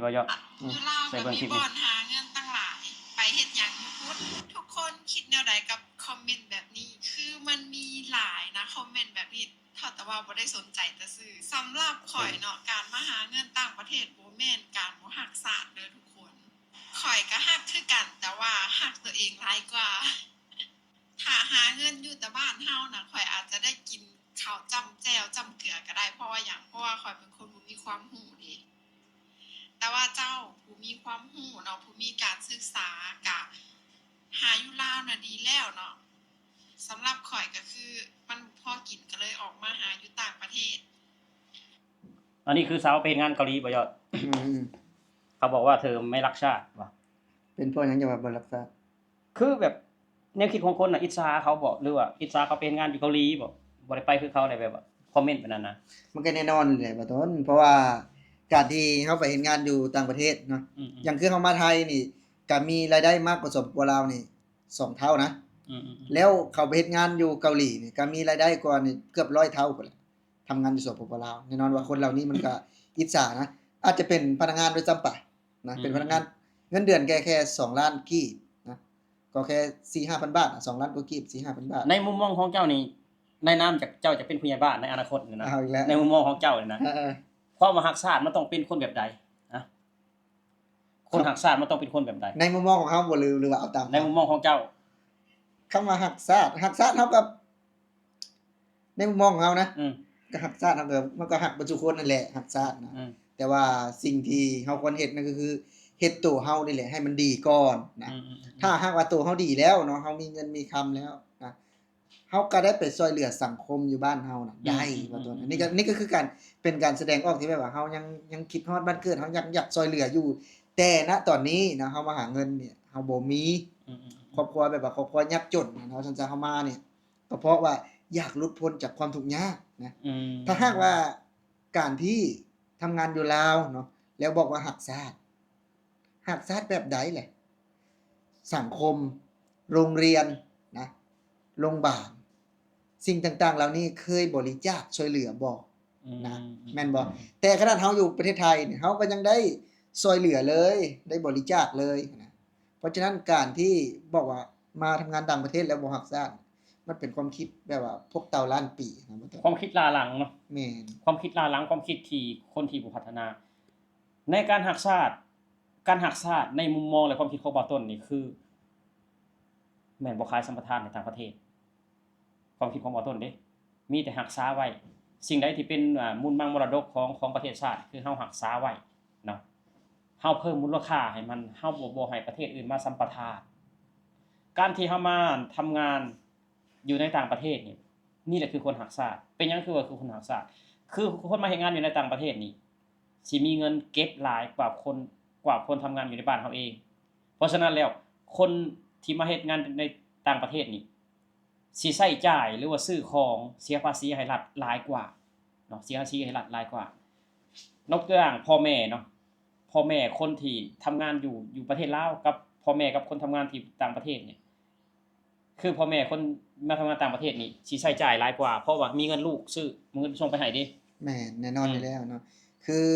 บ่ยอดอยู่ลาวก็มีบ่อนหาเงินตั้งหลายไปเฮ็ดหยังอยู่พุทธทุกคนคิดแนวใดกับคอมเมนต์แบบนี้คือมันมีหลายนะคอมเมนต์แบบนี้เท่าแต่ว่าบ่ได้สนใจแต่ซื่อสำหรับข่อยเนาะการมาหาเงินต่างประเทศบ่แม่นการบ่รักษาเด้อทุกคนข่อยก็รักคือกันแต่ว่ารักตัวเองหลายกว่าถ้าหาเงินอยู่แต่บ้านเฮาน่ะข่อยอาจจะได้กินข้าวจ้ำแจ่วจ้ำเกลือก็ได้เพราะว่าหยังเพราะว่าข่อยเป็นคนบ่มีความรู้เด้แต่ว่าเจ้าผู้มีความรู้เนาะผู้มีการศึกษากะหาอยู่ลาวน่ะดีแล้วเนาะสำหรับข่อยก็คือมันพอกินก็เลยออกมาหาอยู่ต่างประเทศอันนี้คือสาวไปเฮ็ดงานเกาหลีบ่ยอดเขาบอกว่าเธอไม่รักชาติว่ะเป็นเพราะหยังจะว่าบ่รักษาคือแบบแนวคิดของคนน่ะอิจฉาเขาบ่หรือว่าอิจฉาเขาไปเฮ็ดงานอยู่เกาหลีบ่ได้ไปคือเขาได้แบบว่าคอมเมนต์แบบนั้นนะมันก็แน่นอนแหละบ่ต้นเพราะว่าการที่เฮาไปเฮ็ดงานอยู่ต่างประเทศเนาะอย่างคือเฮามาไทยนี่ก็มีรายได้มากกว่าสปปลาวนี่2เท่านะแล้วเขาไปเฮ็ดงานอยู่เกาหลีนี่ก็มีรายได้กว่านี่เกือบ100เท่าพุ่นแหละทำงานอยู่สปปลาวแน่นอนว่าคนเหล่านี้มันก็อิจฉานะอาจจะเป็นพนักงานด้วยซ้ำไปนะเป็นพนักงานเงินเดือนแค่2ล้านกีบนะก็แค่ 4-5,000 บาท2ล้านกว่ากีบ 4-5,000 บาทในมุมมองของเจ้านี่ในนามจากเจ้าจะเป็นผู้ใหญ่บ้านในอนาคตนี่นะเอาอีกแล้วในมุมมองของเจ้านี่นะความว่ารักชาติมันต้องเป็นคนแบบใดอะคนรักชาติมันต้องเป็นคนแบบใดในมุมมองของเฮาบ่หรือว่าเอาตามในมุมมองของเจ้าคำว่ารักชาติเท่ากับในมุมมองของเฮานะก็รักชาติเท่ากับมันก็รักบ่ทุกคนนั่นแหละรักชาตินะแต่ว่าสิ่งที่เฮาควรเฮ็ดนั่นก็คือเฮ็ดตัวเฮานี่แหละให้มันดีก่อนนะถ้าหากว่าตัวเฮาดีแล้วเนาะเฮามีเงินมีคำแล้วนะเฮาก็ได้ไปช่วยเหลือสังคมอยู่บ้านเฮาน่ะได้ว่าตัวนั้นนี่ก็คือการเป็นการแสดงออกที่แบบว่าเฮายังคิดฮอดบ้านเกิดเฮาอยากช่วยเหลืออยู่แต่ณตอนนี้นะเฮามาหาเงินเนี่ยเฮาบ่มีครอบครัวแบบว่าครอบครัวยากจนเนาะฉันจะเฮามาเนี่ยก็เพราะว่าอยากหลุดพ้นจากความทุกข์ยากนะถ้าหากว่าการที่ทำงานอยู่ลาวเนาะแล้วบอกว่ารักชาติแบบใดแหละสังคมโรงเรียนนะโรงบาลสิ่งต่างๆเหล่านี้เคยบริจาคช่วยเหลือบ่นะแม่นบ่แต่ขนาดเฮาอยู่ประเทศไทยนี่เฮาก็ยังได้ช่วยเหลือเลยได้บริจาคเลยนะเพราะฉะนั้นการที่บอกว่ามาทำงานต่างประเทศแล้วบ่รักชาติมันเป็นความคิดแบบว่าพวกเต่าล้านปีนะบ่ความคิดล้าหลังเนาะแม่นความคิดล้าหลังความคิดที่คนที่บ่พัฒนาในการรักชาติในมุมมองและความคิดของบ่าวต้นนี่คือแม่นบ่ขายสัมปทานในต่างประเทศความคิดของบ่าวต้นเด้มีแต่รักษาไว้สิ่งใดที่เป็นมูลมรดกของประเทศชาติคือเฮารักษาไว้เนาะเฮาเพิ่มมูลค่าให้มันเฮาบ่ให้ประเทศอื่นมาสัมปทานการที่เฮามาทำงานอยู่ในต่างประเทศนี่แหละคือคนรักชาติเป็นหยังคือว่าคือคนรักชาติคือคนมาเฮ็ดงานอยู่ในต่างประเทศนี่สิมีเงินเก็บหลายกว่าคนทำงานอยู่ในบ้านเฮาเองเพราะฉะนั้นแล้วคนที่มาเฮ็ดงานในต่างประเทศนี่สิใช้จ่ายหรือว่าซื้อของเสียภาษีให้รัฐหลายกว่าเนาะเสียภาษีให้รัฐหลายกว่านกตัวอย่างพ่อแม่เนาะพ่อแม่คนที่ทำงานอยู่ประเทศลาวกับพ่อแม่กับคนทำงานที่ต่างประเทศเนี่ยคือพ่อแม่คนมาทำงานต่างประเทศนี่สิใช้จ่ายหลายกว่าเพราะว่ามีเงินลูกซื้อเงินส่งไปให้เด้แม่นแน่นอนอยู่แล้วเนาะคือ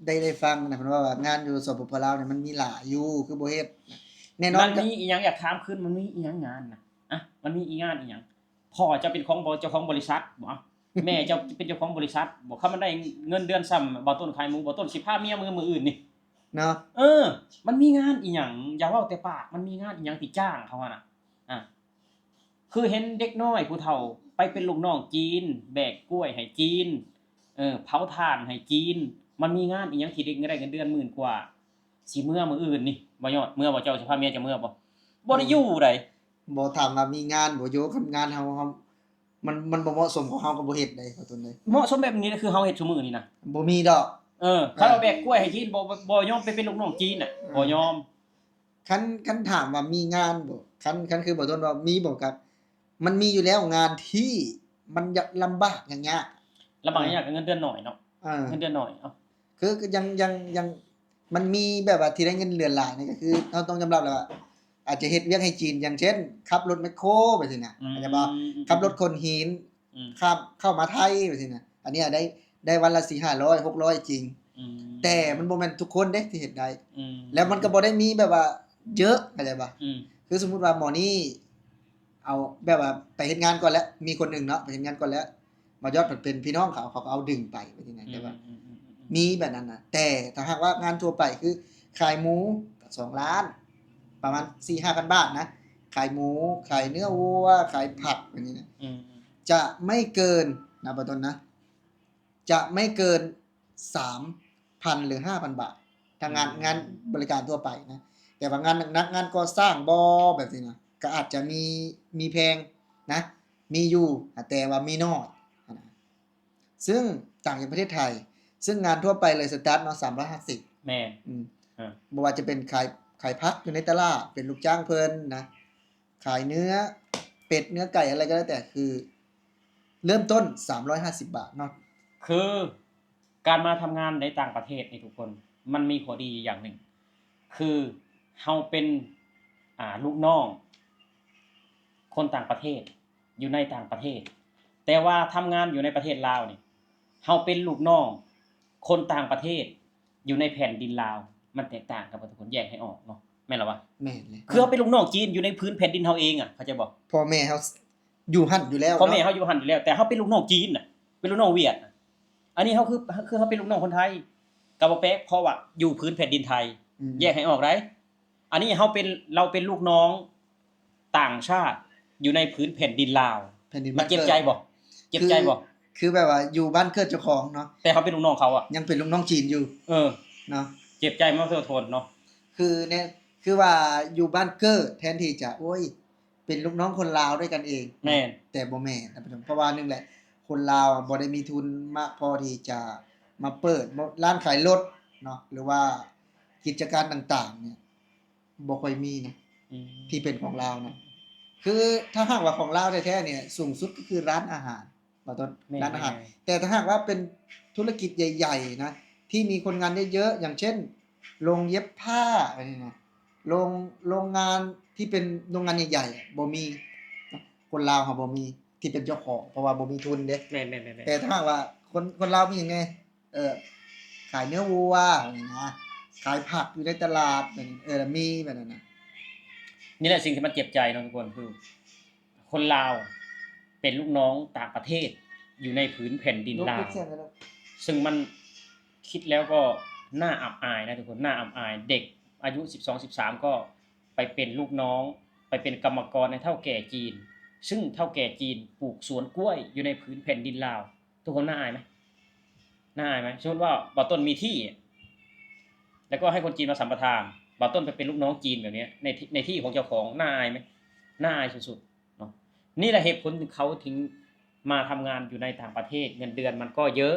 ได้ฟังนะเพิ่นว่างานอยู่สปปลาวเนี่ยมันมีหลายอยู่คือบ่เฮ็ดแน่นอนมันมีอีหยังอยากถามขึ้นมันมีอีหยังงานน่ะมันมีอีงานอีหยังพ่อจะเป็นของเจ้าของบริษัทบ่แม่เจ้าเป็นเจ้าของบริษัทบ่คันมันได้เงินเดือนซ้ำบ่ต้นขายหมูบ่ต้นสิพาเมียมื้ออื่นนี่เนาะมันมีงานอีหยังอย่าเว้าแต่ปากมันมีงานอีหยังที่จ้างเขาน่ะคือเห็นเด็กน้อยผู้เฒ่าไปเป็นลูกน้องจีนแบกกล้วยให้จีนเผาถ่านให้จีนมันมีงานอีหยังที่ได้เงินเดือน10,000กว่าสิมื้ออื่นนี่บ่ยอดมื้อบ่เจ้าสิพาเมียจะมื้อบ่ได้อยู่ไดบ่ถามว่ามีงานบ่อยู่คำงานเฮามันบ่เหมาะสมของเฮาก็บ่เฮ็ดได้ขอโทษเด้เหมาะสมแบบนี้คือเฮาเฮ็ดซุมื้อนี่นะบ่มีดอกคันเราแบกกล้วยให้จีนบ่ยอมไปเป็นลูกน้องจีนน่ะบ่ยอมคันถามว่ามีงานบ่คันคือบ่ต้นว่ามีบ่ครับมันมีอยู่แล้วงานที่มันยากลำบากอย่างเงี้ยลำบากยากเงินเดือนน้อยเนาะเงินเดือนน้อยคือยังมันมีแบบว่าที่ได้เงินเดือนหลายนี่ก็คือเราต้องยอมรับแหละว่าอาจจะเฮ็ดเวียกให้จีนอย่างเช่นขับรถแมคโครไปซี่น่ะเข้าใจบ่ขับรถขนหินเข้ามาไทยไปซี่น่ะอันนี้ได้วันละ400-500-600จริง แต่มันบ่แม่นทุกคนเด้ที่เฮ็ดได้ อืม แล้วมันก็บ่ได้มีแบบว่าเยอะเข้าใจป่ะ อืม คือสมมุติว่าหมอนี่เอาแบบว่าไปเฮ็ดงานก่อนแล้ว มีคนหนึงเนาะไปเฮ็ดงานก่อนแล้วหมอยอดเพิ่นเป็นพี่น้องเขาก็เอาดึงไปว่าจังได๋แต่ว่ามีแบบนั้นน่ะแต่ถ้าหากว่างานทั่วไปคือขายหมูก็2ล้าน ประมาณ 4-5,000 บาทนะ ขายหมูขายเนื้อวัวขายผักแบบนี้นะ อืม จะไม่เกินนะบ่ต้นนะ จะไม่เกิน 3,000 หรือ 5,000 บาทถ้างานบริการทั่วไปนะ แต่ว่างานหนักๆงานก่อสร้างบ่แบบนี้นะก็อาจจะมีแพงนะ มีอยู่แต่ว่ามีน้อยนะซึ่งต่างจากประเทศไทย ซึ่งงานทั่วไปเลยสตาร์ทเนาะ350 แม่น บ่ว่าจะเป็นขายผักอยู่ในตลาดเป็นลูกจ้างเพิ่นนะ ขายเนื้อเป็ดเนื้อไก่อะไรก็แล้วแต่คือ เริ่มต้น350 บาทเนาะ คือการมาทำงานในต่างประเทศนี่ทุกคน มันมีข้อดีอย่างหนึ่ง คือเฮาเป็นลูกน้องคนต่างประเทศอยู่ในต่างประเทศ แต่ว่าทำงานอยู่ในประเทศลาวนี่เฮาเป็นลูกน้องคนต่างประเทศอยู่ในแผ่นดินลาวมันแตกต่างกันบ่ทุกคนแยกให้ออกเนาะแม่นล่ะวะ แม่นเลย คือเฮาเป็นลูกน้องจีนอยู่ในพื้นแผ่นดินเฮาเองเข้าใจบ่ พ่อแม่เฮาอยู่หั่นอยู่แล้ว พ่อแม่ เนาะ เฮาอยู่หั่นอยู่แล้วแต่เฮาเป็นลูกน้องจีนน่ะเป็นลูกน้องเวียดน่ะอันนี้เฮาคือเฮาเป็นลูกน้องคนไทยก็บ่แปลกเพราะว่าอยู่พื้นแผ่นดินไทย แยกให้ออกได้อันนี้เราเป็นลูกน้องต่างชาติอยู่ในพื้นแผ่นดินลาว แผ่นดิน มันเจ็บใจบ่เจ็บใจบ่ คือแบบว่าอยู่บ้านเกิดเจ้าของเนาะ แต่เขาเป็นลูกน้องเขาอ่ะ ยังเป็นลูกน้องจีนอยู่ เนาะ เจ็บใจมากเท่าทนเนาะ คือเนี่ยคือว่าอยู่บ้านเกิดแทนที่จะโอ้ยเป็นลูกน้องคนลาวด้วยกันเอง แม่น แต่บ่แม่นท่านผู้ชมเพราะว่านึงแหละ คนลาวบ่ได้มีทุนมากพอที่จะมาเปิดร้านขายรถเนาะหรือว่ากิจการต่างๆเนี่ยบ่ค่อยมีนะที่เป็นของลาวนะคือถ้าหากว่าของลาวแท้ๆเนี่ยสูงสุดก็คือร้านอาหารว่าต้นร้านอาหาร แต่ถ้าหากว่าเป็นธุรกิจใหญ่ๆนะที่มีคนงานเยอะๆอย่างเช่นโรงเย็บผ้าอะไรนี่นะโรงงานที่เป็นโรงงานใหญ่ๆอะบ่มีคนลาวเขาบ่มีที่เป็นเจ้าของเพราะว่าบ่มีทุนเด้ แม่นๆๆ แต่ถ้าหากว่าคนลาวมีหยังไงขายเนื้อวัวอะไรนะขายผักอยู่ในตลาดแบบนี้มีแบบนั้นน่ะ นี่แหละสิ่งที่มันเจ็บใจเนาะทุกคนคือ คนลาวเป็นลูกน้องต่างประเทศอยู่ในผืนแผ่นดินลาว ซึ่งมันคิดแล้วก็น่าอับอายนะทุกคนน่าอับอายเด็กอายุ12-13ก็ไปเป็นลูกน้องไปเป็นกรรมกรในเฒ่าแก่จีน ซึ่งเฒ่าแก่จีนปลูกสวนกล้วยอยู่ในผืนแผ่นดินลาวทุกคนน่าอายไหมน่าอายไหมสมมติว่าบ่าวต้นมีที่แล้วก็ให้คนจีนมาสัมปทานบ่าวต้นไปเป็นลูกน้องจีนแบบนี้ในที่ของเจ้าของน่าอายไหมน่าอายสุดๆเนาะนี่แหละเหตุผลที่เขาถึงมาทำงานอยู่ในต่างประเทศเงินเดือนมันก็เยอะ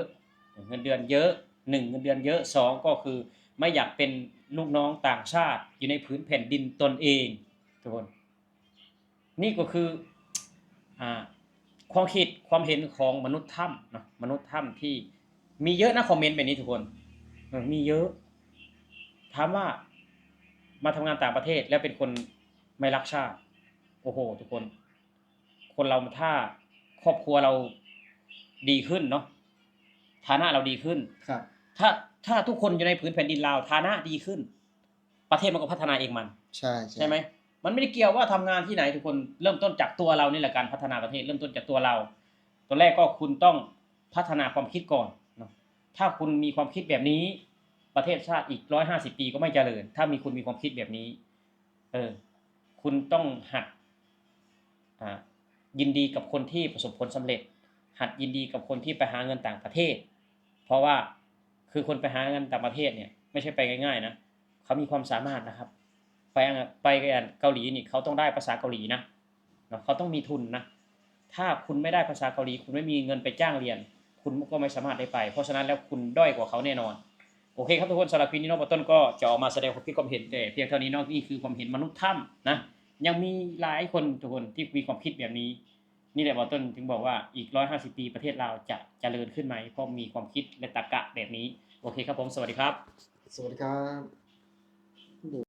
เงินเดือนเยอะ1เงินเดือนเยอะ2ก็คือไม่อยากเป็นลูกน้องต่างชาติอยู่ในพื้นแผ่นดินตนเองทุกคนนี่ก็คือความคิดความเห็นของมนุษย์ถ้ำเนาะมนุษย์ถ้ำที่มีเยอะนะคอมเมนต์แบบนี้ทุกคนมีเยอะถามว่ามาทำงานต่างประเทศแล้วเป็นคนไม่รักชาติโอ้โหทุกคนคนเราถ้าครอบครัวเราดีขึ้นเนาะฐานะเราดีขึ้น ครับ ถ้าทุกคนอยู่ในผืนแผ่นดินลาวฐานะดีขึ้นประเทศมันก็พัฒนาเองมัน ใช่ ใช่ไหมมันไม่ได้เกี่ยวว่าทำงานที่ไหนทุกคนเริ่มต้นจากตัวเรานี่แหละการพัฒนาประเทศเริ่มต้นจากตัวเราตอนแรกก็คุณต้องพัฒนาความคิดก่อนเนาะถ้าคุณมีความคิดแบบนี้ประเทศชาติอีก150 ปีก็ไม่เจริญถ้าคุณมีความคิดแบบนี้คุณต้องหัดยินดีกับคนที่ประสบผลสำเร็จหัดยินดีกับคนที่ไปหาเงินต่างประเทศเพราะว่าคือคนไปหาเงินต่างประเทศเนี่ยไม่ใช่ไปง่ายๆนะเขามีความสามารถนะครับไปเกาหลีนี่เขาต้องได้ภาษาเกาหลีนะเขาต้องมีทุนนะถ้าคุณไม่ได้ภาษาเกาหลีคุณไม่มีเงินไปจ้างเรียนคุณก็ไม่สามารถได้ไปเพราะฉะนั้นแล้วคุณด้อยกว่าเขาแน่นอนโอเคครับทุกคนสำหรับคลิปนี้น้องปต้นก็จะออกมาแสดงความคิดความเห็นแต่เพียงเท่านี้นี่คือความเห็นมนุษย์ถ้ำนะยังมีหลายคนทุกคนที่มีความคิดแบบนี้นี่แหละปต้นถึงบอกว่าอีก150 ปีประเทศเราจะเจริญขึ้นไหมเพราะมีความคิดและตรรกะแบบนี้โอเคครับผมสวัสดีครับ สวัสดีครับ